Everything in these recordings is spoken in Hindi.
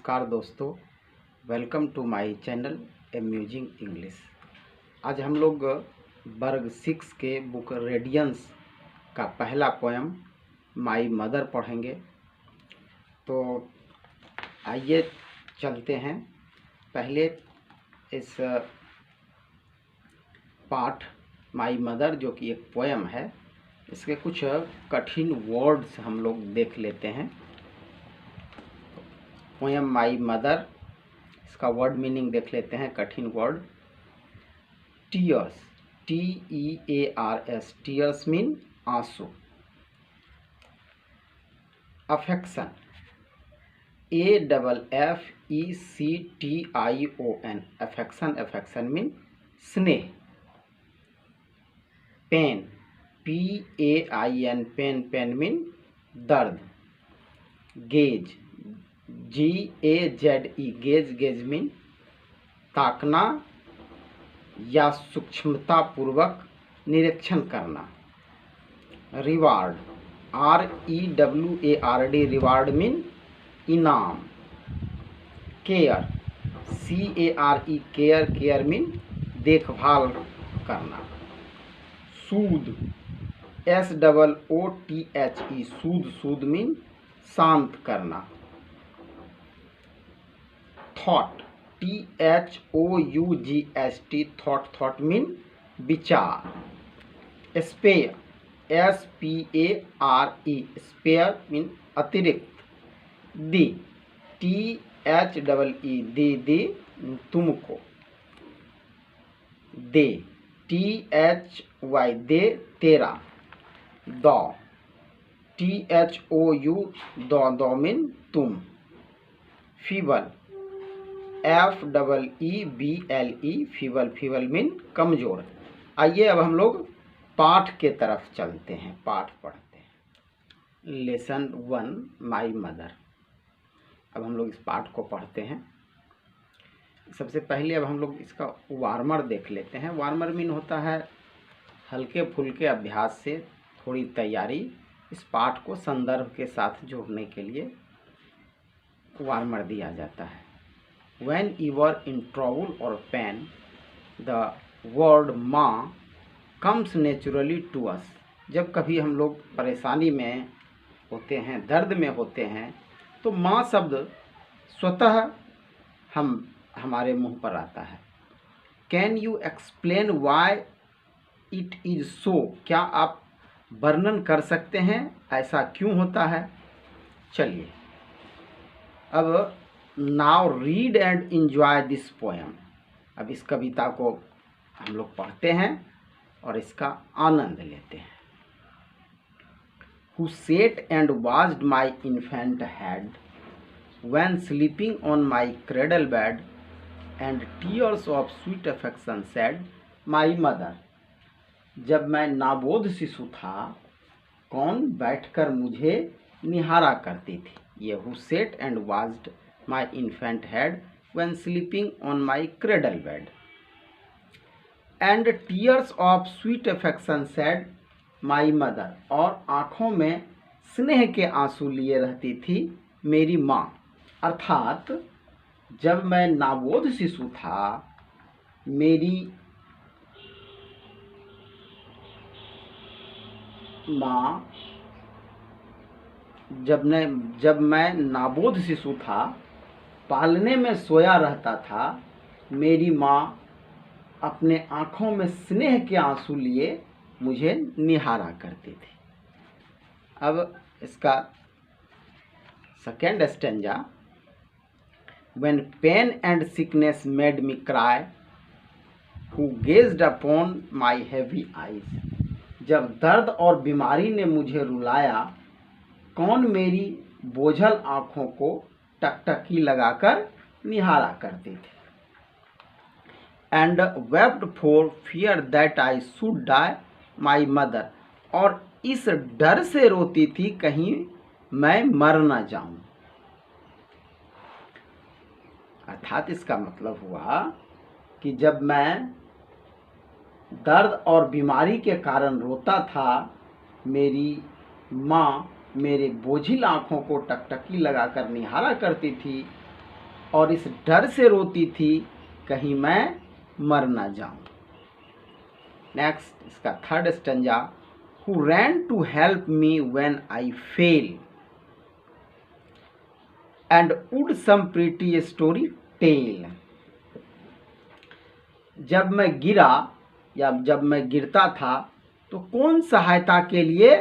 नमस्कार दोस्तों, welcome to my channel amusing English. आज हम लोग वर्ग 6 के बुक रेडियंस का पहला पोएम माय मदर पढ़ेंगे। तो आइए चलते हैं। पहले इस पाठ माय मदर जो कि एक पोएम है, इसके कुछ कठिन वर्ड्स हम लोग देख लेते हैं। पोएम माय मदर, इसका वर्ड मीनिंग देख लेते हैं। कठिन word tears, TEARS, tears mean आंसू। Affection, AFFECTION, affection, affection mean स्नेह। Pain, PAIN, pain, pain mean दर्द। Gaze, GAZE, gaze, gaze mean ताकना या सूक्ष्मता पूर्वक निरीक्षण करना। रिवार्ड, REWARD, रिवार्ड मीन इनाम। Care, CARE, care, care mean देखभाल करना। Soothe, SOOTHE, soothe, soothe mean शांत करना। Thought, THOUGHT, thought, thought mean विचार। स्पेयर, SPARE, स्पेयर मीन अतिरिक्त। दी, THEE, दी तुमको। दे, THY, दे तेरा। दो, THOU, दो मीन तुम। Feeble, FEEBLE, feeble, feeble mean कमजोर। आइए अब हम लोग पाठ के तरफ चलते हैं, पाठ पढ़ते हैं। Lesson 1 my mother. अब हम लोग इस पाठ को पढ़ते हैं। सबसे पहले अब हम लोग इसका वार्मर देख लेते हैं। वार्मर मीन होता है हल्के फुल्के अभ्यास से थोड़ी तैयारी। इस पाठ को संदर्भ के साथ जोड़ने के लिए वार्मर दिया जाता है। When you are in trouble or pain, the word माँ comes naturally to us. जब कभी हम लोग परेशानी में होते हैं, दर्द में होते हैं, तो माँ शब्द स्वतः हमारे मुंह पर आता है। Can you explain why it is so? क्या आप वर्णन कर सकते हैं ऐसा क्यों होता है? चलिए अब now read and enjoy this poem. अब इस कविता को हम लोग पढ़ते हैं और इसका आनंद लेते हैं। Who sat and watched my infant head when sleeping on my cradle bed, and tears of sweet affection said, my mother. जब मैं नाबोध शिशु था, कौन बैठकर मुझे निहारा करती थी। ये who sat and watched my infant head when sleeping on my cradle bed, and tears of sweet affection said, my mother. और आँखों में स्नेह के आंसू लिए रहती थी मेरी माँ। अर्थात जब मैं नाबोध शिशु था, मेरी माँ, जब मैं नाबोध शिशु था, पालने में सोया रहता था, मेरी माँ अपने आँखों में स्नेह के आंसू लिए मुझे निहारा करती थी। अब इसका second stanza. When pain and sickness made me cry, who gazed upon my heavy eyes. जब दर्द और बीमारी ने मुझे रुलाया, कौन मेरी बोझल आँखों को टकटकी लगाकर निहारा करती थी। And wept for fear that I should die, my mother. और इस डर से रोती थी कहीं मैं मर न जाऊं। अर्थात इसका मतलब हुआ कि जब मैं दर्द और बीमारी के कारण रोता था, मेरी माँ मेरे बोझिल आँखों को टकटकी लगाकर निहारा करती थी और इस डर से रोती थी कहीं मैं मर ना जाऊं। नेक्स्ट इसका third stanza, who ran to help me when I fell and would some pretty story tell. जब मैं गिरा या जब मैं गिरता था तो कौन सहायता के लिए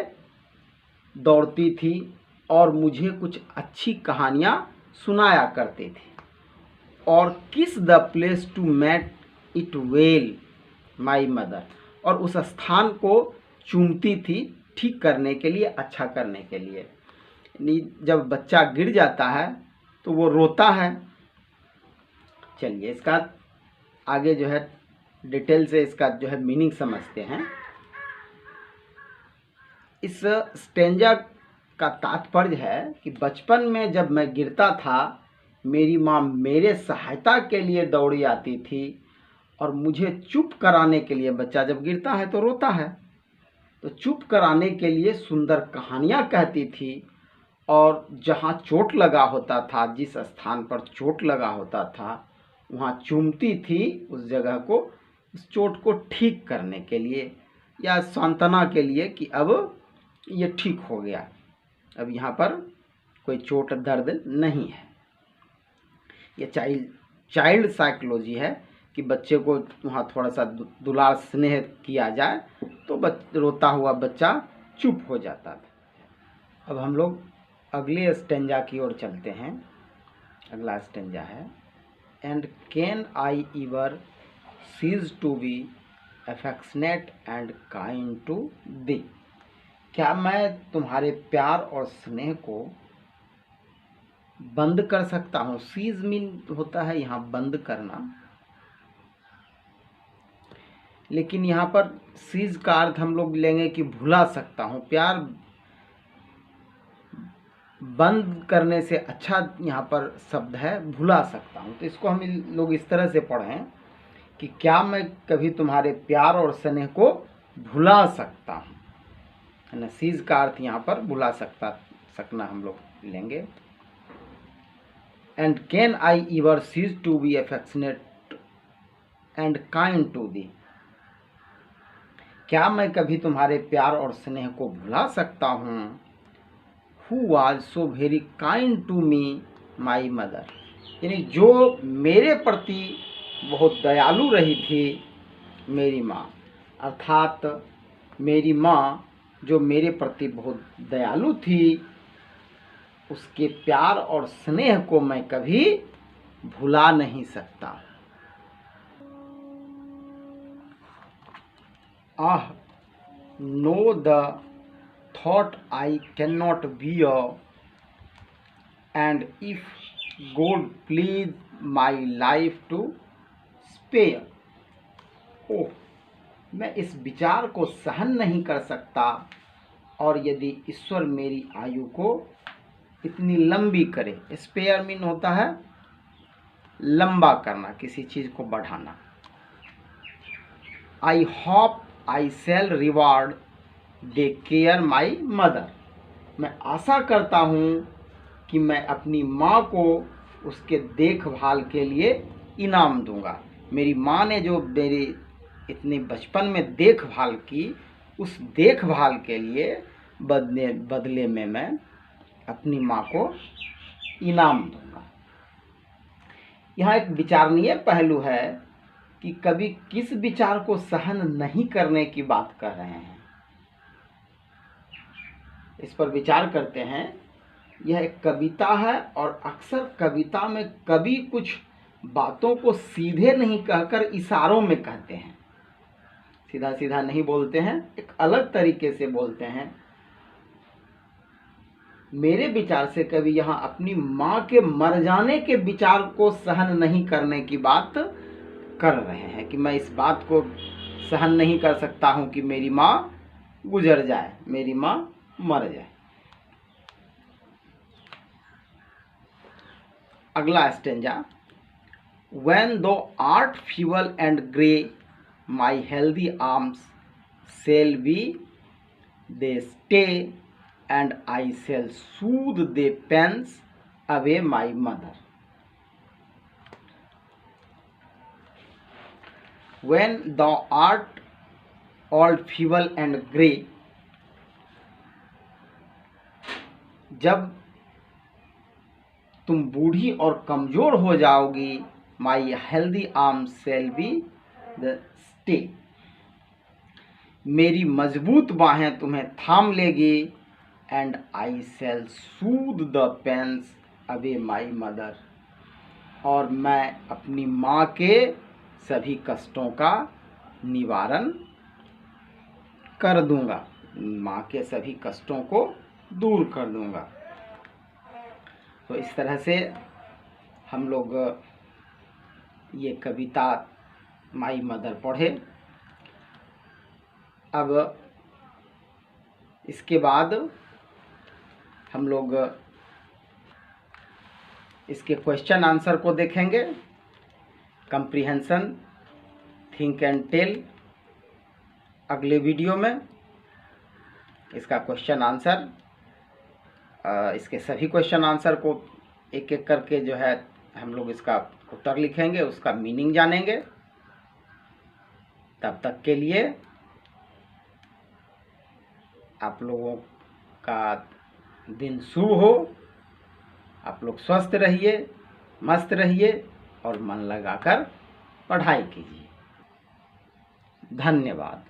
दौड़ती थी और मुझे कुछ अच्छी कहानियाँ सुनाया करते थे, और किस the place to met it well my mother, और उस स्थान को चूमती थी ठीक करने के लिए, अच्छा करने के लिए। जब बच्चा गिर जाता है तो वो रोता है। चलिए इसका आगे जो है डिटेल से इसका जो है मीनिंग समझते हैं। इस स्टेंजा का तात्पर्य है कि बचपन में जब मैं गिरता था मेरी माँ मेरे सहायता के लिए दौड़ी आती थी और मुझे चुप कराने के लिए, बच्चा जब गिरता है तो रोता है, तो चुप कराने के लिए सुंदर कहानियाँ कहती थी, और जहाँ चोट लगा होता था, जिस स्थान पर चोट लगा होता था वहाँ चूमती थी उस जगह को, उस चोट को ठीक करने के लिए या सांत्वना के लिए कि अब ये ठीक हो गया, अब यहाँ पर कोई चोट दर्द नहीं है। ये चाइल्ड साइकोलॉजी है कि बच्चे को वहाँ थोड़ा सा दुलार स्नेह किया जाए तो रोता हुआ बच्चा चुप हो जाता था। अब हम लोग अगले स्टेंजा की ओर चलते हैं। अगला स्टेंजा है, and can I ever cease to be affectionate and kind to thee. क्या मैं तुम्हारे प्यार और स्नेह को बंद कर सकता हूँ। सीज मीन होता है यहाँ बंद करना, लेकिन यहाँ पर सीज का अर्थ हम लोग लेंगे कि भुला सकता हूँ। प्यार बंद करने से अच्छा यहाँ पर शब्द है भुला सकता हूँ, तो इसको हम लोग इस तरह से पढ़ें कि क्या मैं कभी तुम्हारे प्यार और स्नेह को भुला सकता हूँ, है ना। सीज का अर्थ यहाँ पर भुला सकना हम लोग लेंगे। And can I ever cease to be affectionate and kind to thee. क्या मैं कभी तुम्हारे प्यार और स्नेह को भुला सकता हूँ। Who was so very kind to me my mother, यानी जो मेरे प्रति बहुत दयालु रही थी मेरी माँ, अर्थात मेरी माँ जो मेरे प्रति बहुत दयालु थी उसके प्यार और स्नेह को मैं कभी भुला नहीं सकता। Ah no the thought I cannot bear, and if God please my life to spare। ओह, मैं इस विचार को सहन नहीं कर सकता, और यदि ईश्वर मेरी आयु को इतनी लंबी करे। स्पेयर मीन होता है लंबा करना, किसी चीज़ को बढ़ाना। I hope I shall reward thy care my mother, मैं आशा करता हूँ कि मैं अपनी माँ को उसके देखभाल के लिए इनाम दूंगा। मेरी माँ ने जो मेरी इतनी बचपन में देखभाल की, उस देखभाल के लिए बदले में मैं अपनी माँ को इनाम दूंगा। यहाँ एक विचारणीय पहलू है कि कवि किस विचार को सहन नहीं करने की बात कर रहे हैं, इस पर विचार करते हैं। यह एक कविता है और अक्सर कविता में कवि कुछ बातों को सीधे नहीं कहकर इशारों में कहते हैं, सीधा सीधा नहीं बोलते हैं, एक अलग तरीके से बोलते हैं। मेरे विचार से कवि यहाँ अपनी माँ के मर जाने के विचार को सहन नहीं करने की बात कर रहे हैं कि मैं इस बात को सहन नहीं कर सकता हूँ कि मेरी माँ गुजर जाए, मेरी माँ मर जाए। अगला stanza, When thou art feeble and grey, my healthy arms shall be they stay, and I shall soothe the pains away my mother। when thou art old, feeble and grey, जब तुम बूढ़ी और कमजोर हो जाओगी, my healthy arms shall be the stay, मेरी मजबूत बाहें तुम्हें थाम लेगी, and I shall soothe the pains away my mother, और मैं अपनी माँ के सभी कष्टों का निवारण कर दूंगा, माँ के सभी कष्टों को दूर कर दूंगा। तो इस तरह से हम लोग ये कविता माई मदर पढ़े। अब इसके बाद हम लोग इसके क्वेश्चन आंसर को देखेंगे। कंप्रीहेंशन, थिंक एंड टेल, अगले वीडियो में इसका क्वेश्चन आंसर, इसके सभी क्वेश्चन आंसर को एक एक करके जो है हम लोग इसका उत्तर लिखेंगे, उसका मीनिंग जानेंगे। तब तक के लिए आप लोगों का दिन शुभ हो, आप लोग स्वस्थ रहिए, मस्त रहिए और मन लगाकर पढ़ाई कीजिए। धन्यवाद।